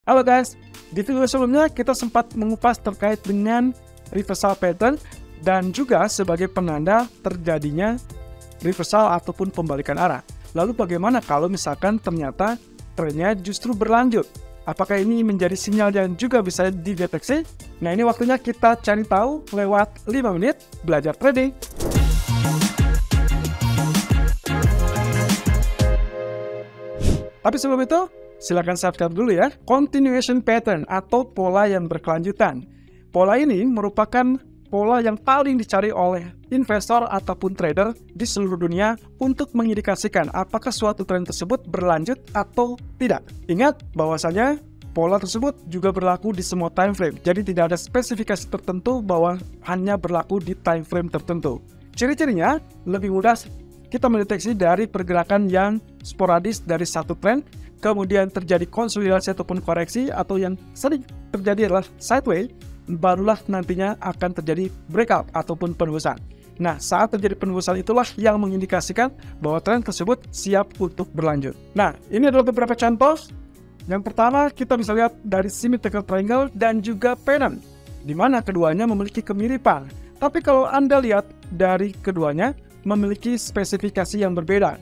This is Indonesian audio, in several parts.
Halo guys, di video sebelumnya kita sempat mengupas terkait dengan reversal pattern dan juga sebagai penanda terjadinya reversal ataupun pembalikan arah. Lalu bagaimana kalau misalkan ternyata trennya justru berlanjut? Apakah ini menjadi sinyal yang juga bisa dideteksi? Nah, ini waktunya kita cari tahu lewat 5 menit belajar trading. Tapi sebelum itu, silakan subscribe dulu ya. Continuation pattern atau pola yang berkelanjutan. Pola ini merupakan pola yang paling dicari oleh investor ataupun trader di seluruh dunia untuk mengindikasikan apakah suatu tren tersebut berlanjut atau tidak. Ingat bahwasanya pola tersebut juga berlaku di semua time frame. Jadi tidak ada spesifikasi tertentu bahwa hanya berlaku di time frame tertentu. Ciri-cirinya lebih mudah kita mendeteksi dari pergerakan yang sporadis dari satu tren, kemudian terjadi konsolidasi ataupun koreksi, atau yang sering terjadi adalah sideways, barulah nantinya akan terjadi breakout ataupun penembusan. Nah, saat terjadi penembusan itulah yang mengindikasikan bahwa tren tersebut siap untuk berlanjut. Nah, ini adalah beberapa contoh. Yang pertama, kita bisa lihat dari symmetrical triangle dan juga pennant, di mana keduanya memiliki kemiripan. Tapi kalau Anda lihat dari keduanya, memiliki spesifikasi yang berbeda.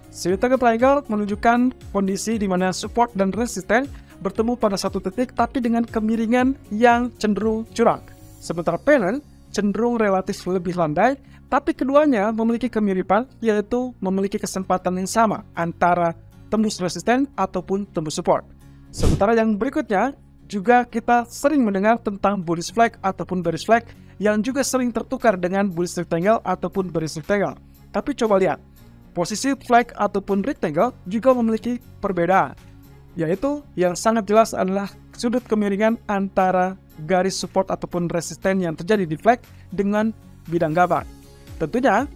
Symmetrical triangle menunjukkan kondisi di mana support dan resisten bertemu pada satu titik tapi dengan kemiringan yang cenderung curam. Sementara pennant cenderung relatif lebih landai, tapi keduanya memiliki kemiripan, yaitu memiliki kesempatan yang sama antara tembus resisten ataupun tembus support. Sementara yang berikutnya, juga kita sering mendengar tentang bullish flag ataupun bearish flag yang juga sering tertukar dengan bullish rectangle ataupun bearish rectangle. Tapi coba lihat, posisi flag ataupun rectangle juga memiliki perbedaan, yaitu yang sangat jelas adalah sudut kemiringan antara garis support ataupun resisten yang terjadi di flag dengan bidang gambar. Tentunya,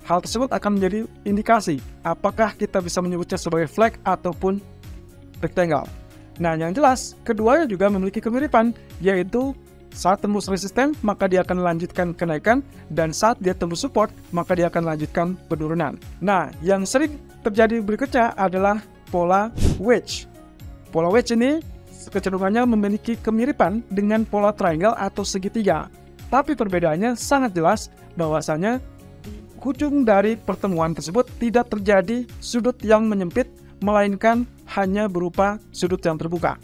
hal tersebut akan menjadi indikasi apakah kita bisa menyebutnya sebagai flag ataupun rectangle. Nah, yang jelas, keduanya juga memiliki kemiripan, yaitu saat tembus resisten, maka dia akan melanjutkan kenaikan, dan saat dia tembus support, maka dia akan melanjutkan penurunan. Nah, yang sering terjadi berikutnya adalah pola wedge. Pola wedge ini kecenderungannya memiliki kemiripan dengan pola triangle atau segitiga. Tapi perbedaannya sangat jelas bahwasanya ujung dari pertemuan tersebut tidak terjadi sudut yang menyempit, melainkan hanya berupa sudut yang terbuka.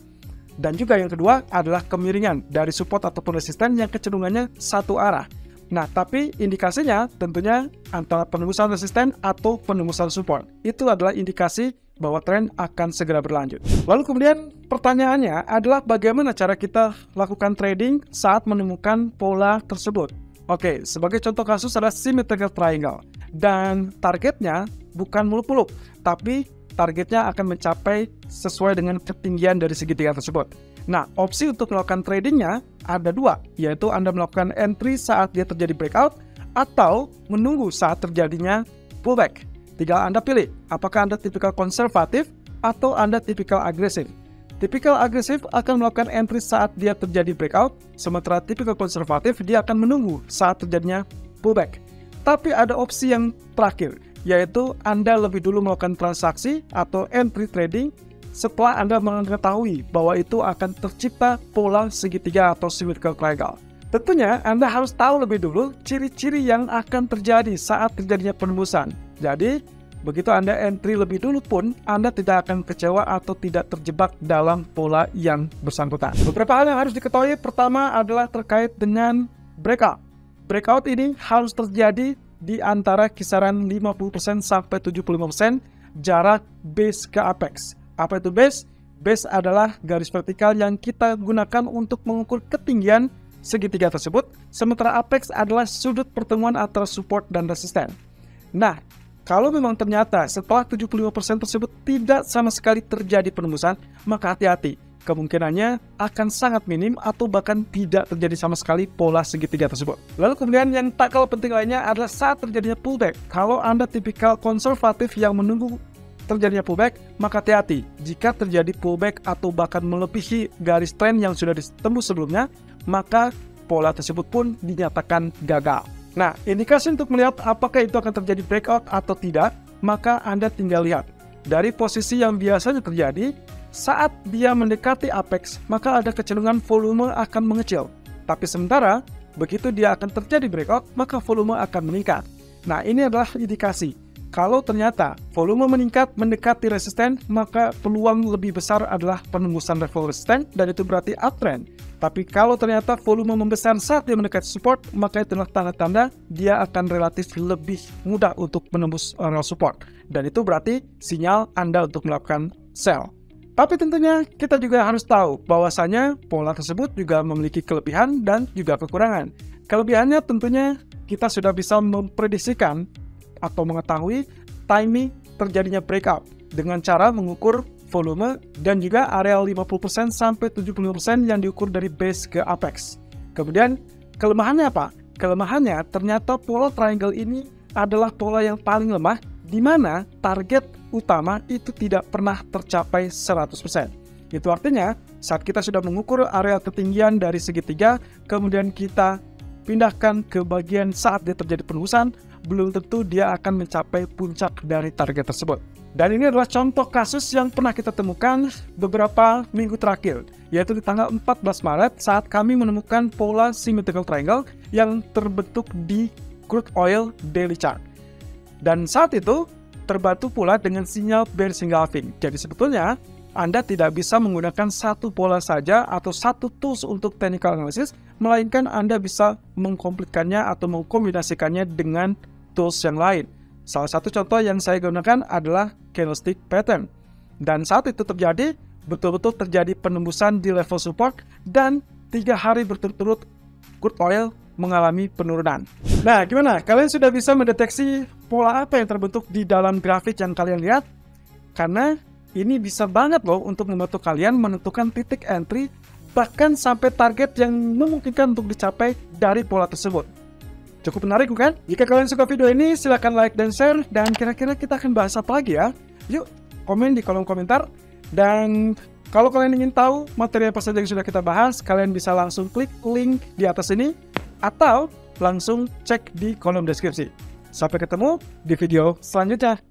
Dan juga yang kedua adalah kemiringan dari support ataupun resisten yang kecenderungannya satu arah. Nah, tapi indikasinya tentunya antara penembusan resisten atau penembusan support. Itu adalah indikasi bahwa tren akan segera berlanjut. Lalu kemudian pertanyaannya adalah bagaimana cara kita lakukan trading saat menemukan pola tersebut. Oke, sebagai contoh kasus adalah symmetrical triangle. Dan targetnya bukan muluk-muluk, tapi targetnya akan mencapai sesuai dengan ketinggian dari segitiga tersebut. Nah, opsi untuk melakukan tradingnya ada dua, yaitu Anda melakukan entry saat dia terjadi breakout atau menunggu saat terjadinya pullback. Tinggal Anda pilih, apakah Anda tipikal konservatif atau Anda tipikal agresif. Tipikal agresif akan melakukan entry saat dia terjadi breakout, sementara tipikal konservatif dia akan menunggu saat terjadinya pullback. Tapi ada opsi yang terakhir, yaitu Anda lebih dulu melakukan transaksi atau entry trading setelah Anda mengetahui bahwa itu akan tercipta pola segitiga atau symmetrical triangle. Tentunya Anda harus tahu lebih dulu ciri-ciri yang akan terjadi saat terjadinya penembusan. Jadi, begitu Anda entry lebih dulu pun, Anda tidak akan kecewa atau tidak terjebak dalam pola yang bersangkutan. Beberapa hal yang harus diketahui, pertama adalah terkait dengan breakout. Breakout ini harus terjadi di antara kisaran 50% sampai 75% jarak base ke apex. Apa itu base? Base adalah garis vertikal yang kita gunakan untuk mengukur ketinggian segitiga tersebut, sementara apex adalah sudut pertemuan antara support dan resisten. Nah, kalau memang ternyata setelah 75% tersebut tidak sama sekali terjadi penembusan, maka hati-hati. Kemungkinannya akan sangat minim atau bahkan tidak terjadi sama sekali pola segitiga tersebut. Lalu kemudian yang tak kalah penting lainnya adalah saat terjadinya pullback. Kalau Anda tipikal konservatif yang menunggu terjadinya pullback, maka hati-hati. Jika terjadi pullback atau bahkan melebihi garis tren yang sudah ditembus sebelumnya, maka pola tersebut pun dinyatakan gagal. Nah, indikasi untuk melihat apakah itu akan terjadi breakout atau tidak, maka Anda tinggal lihat. Dari posisi yang biasanya terjadi, saat dia mendekati apex, maka ada kecenderungan volume akan mengecil. Tapi sementara, begitu dia akan terjadi breakout, maka volume akan meningkat. Nah, ini adalah indikasi. Kalau ternyata volume meningkat mendekati resisten, maka peluang lebih besar adalah penembusan level resisten, dan itu berarti uptrend. Tapi kalau ternyata volume membesar saat dia mendekati support, maka itu adalah tanda-tanda dia akan relatif lebih mudah untuk menembus area support. Dan itu berarti sinyal Anda untuk melakukan sell. Tapi tentunya kita juga harus tahu bahwasanya pola tersebut juga memiliki kelebihan dan juga kekurangan. Kelebihannya tentunya kita sudah bisa memprediksikan atau mengetahui timing terjadinya breakout dengan cara mengukur volume dan juga area 50% sampai 75% yang diukur dari base ke apex. Kemudian kelemahannya apa? Kelemahannya ternyata pola triangle ini adalah pola yang paling lemah, di mana target utama itu tidak pernah tercapai 100%. Itu artinya saat kita sudah mengukur area ketinggian dari segitiga, kemudian kita pindahkan ke bagian saat dia terjadi penembusan, belum tentu dia akan mencapai puncak dari target tersebut. Dan ini adalah contoh kasus yang pernah kita temukan beberapa minggu terakhir, yaitu di tanggal 14 Maret saat kami menemukan pola symmetrical triangle yang terbentuk di crude oil daily chart. Dan saat itu terbantu pula dengan sinyal bearish engulfing. Jadi sebetulnya Anda tidak bisa menggunakan satu pola saja atau satu tools untuk technical analysis, melainkan Anda bisa mengkomplitkannya atau mengkombinasikannya dengan tools yang lain. Salah satu contoh yang saya gunakan adalah candlestick pattern. Dan saat itu terjadi, betul-betul terjadi penembusan di level support dan 3 hari berturut-turut crude oil mengalami penurunan. Nah, gimana? Kalian sudah bisa mendeteksi pola apa yang terbentuk di dalam grafik yang kalian lihat? Karena ini bisa banget loh untuk membantu kalian menentukan titik entry bahkan sampai target yang memungkinkan untuk dicapai dari pola tersebut. Cukup menarik bukan? Jika kalian suka video ini, silahkan like dan share. Dan kira-kira kita akan bahas apa lagi ya? Yuk, komen di kolom komentar. Dan kalau kalian ingin tahu materi apa saja yang sudah kita bahas, kalian bisa langsung klik link di atas ini atau langsung cek di kolom deskripsi. Sampai ketemu di video selanjutnya.